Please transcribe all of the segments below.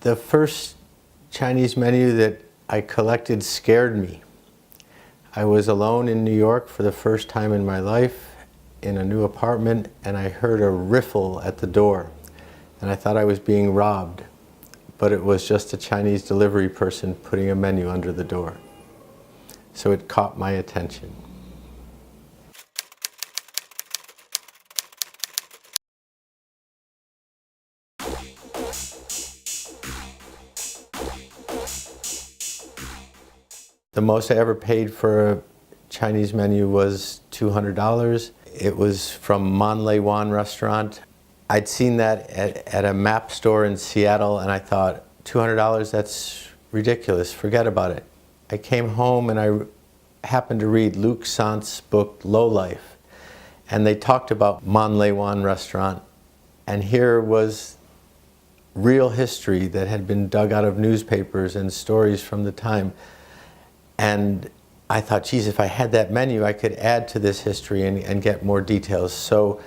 The first Chinese menu that I collected scared me. I was alone in New York for the first time in my life in a new apartment, and I heard a riffle at the door, and I thought I was being robbed, but it was just a Chinese delivery person putting a menu under the door. So it caught my attention. The most I ever paid for a Chinese menu was $200. It was from Man Lei Wan restaurant. I'd seen that at a map store in Seattle, and I thought, $200, that's ridiculous, forget about it. I came home and I happened to read Luc Sant's book, Low Life, and they talked about Man Lei Wan restaurant, and here was real history that had been dug out of newspapers and stories from the time. And I thought, geez, if I had that menu, I could add to this history and get more details. So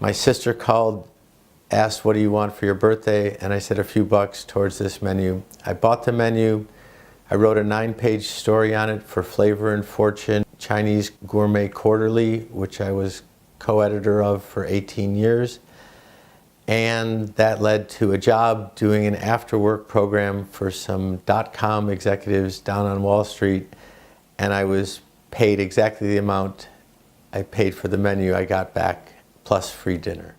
my sister called, asked, what do you want for your birthday? And I said, a few bucks towards this menu. I bought the menu. I wrote a 9-page story on it for Flavor and Fortune, Chinese Gourmet Quarterly, which I was co-editor of for 18 years. And that led to a job doing an after-work program for some .com executives down on Wall Street. And I was paid exactly the amount I paid for the menu I got back, plus free dinner.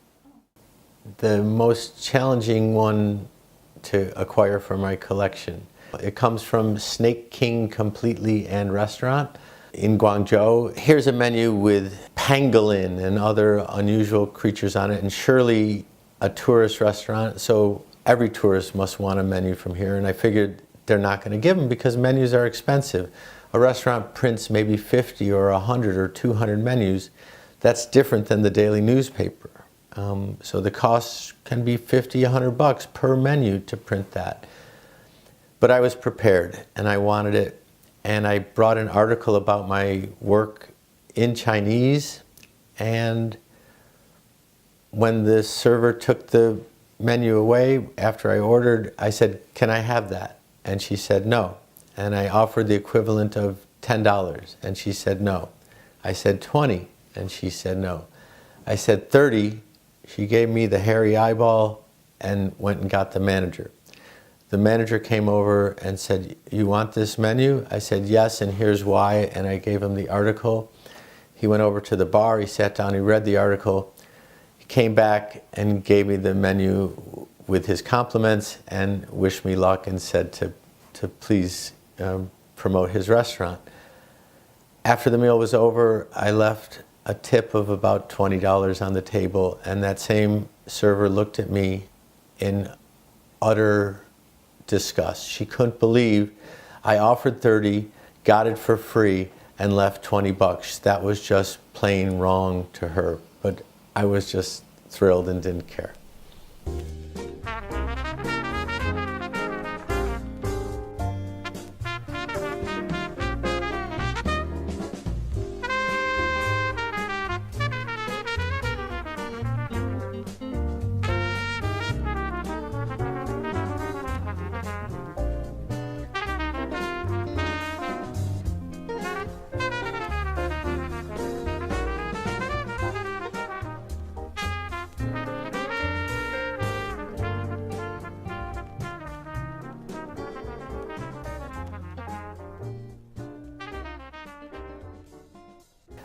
The most challenging one to acquire for my collection. It comes from Snake King Completely and Restaurant in Guangzhou. Here's a menu with pangolin and other unusual creatures on it, and surely a tourist restaurant, so every tourist must want a menu from here, and I figured they're not going to give them because menus are expensive. A restaurant prints maybe 50 or 100 or 200 menus. That's different than the daily newspaper. So the costs can be 50, 100 bucks per menu to print that. But I was prepared and I wanted it, and I brought an article about my work in Chinese, and when the server took the menu away after I ordered, I said, can I have that? And she said no. And I offered the equivalent of $10, and she said no. I said 20, and she said no. I said 30, she gave me the hairy eyeball and went and got the manager. The manager came over and said, you want this menu? I said yes, and here's why, and I gave him the article. He went over to the bar, he sat down, he read the article, came back and gave me the menu with his compliments and wished me luck and said to please promote his restaurant. After the meal was over, I left a tip of about $20 on the table, and that same server looked at me in utter disgust. She couldn't believe I offered 30, got it for free, and left 20 bucks. That was just plain wrong to her. But I was just thrilled and didn't care.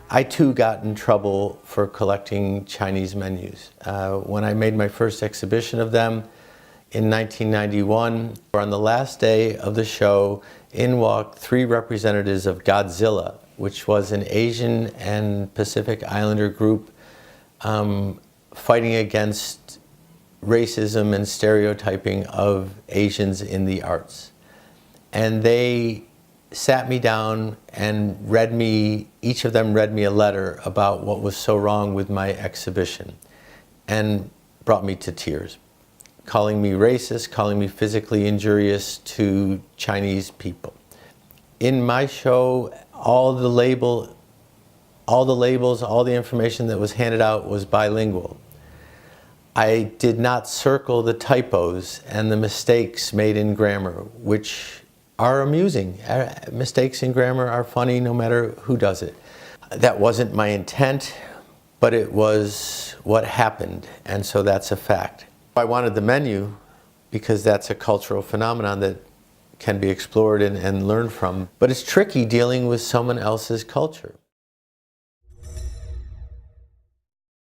I too got in trouble for collecting Chinese menus. When I made my first exhibition of them in 1991, on the last day of the show, in walked 3 representatives of Godzilla, which was an Asian and Pacific Islander group fighting against racism and stereotyping of Asians in the arts. And they sat me down and each of them read me a letter about what was so wrong with my exhibition and brought me to tears, calling me racist, calling me physically injurious to Chinese people. In my show, all the labels, all the information that was handed out was bilingual. I did not circle the typos and the mistakes made in grammar, which are amusing. Mistakes in grammar are funny no matter who does it. That wasn't my intent, but it was what happened, and so that's a fact. I wanted the menu because that's a cultural phenomenon that can be explored and learned from, but it's tricky dealing with someone else's culture.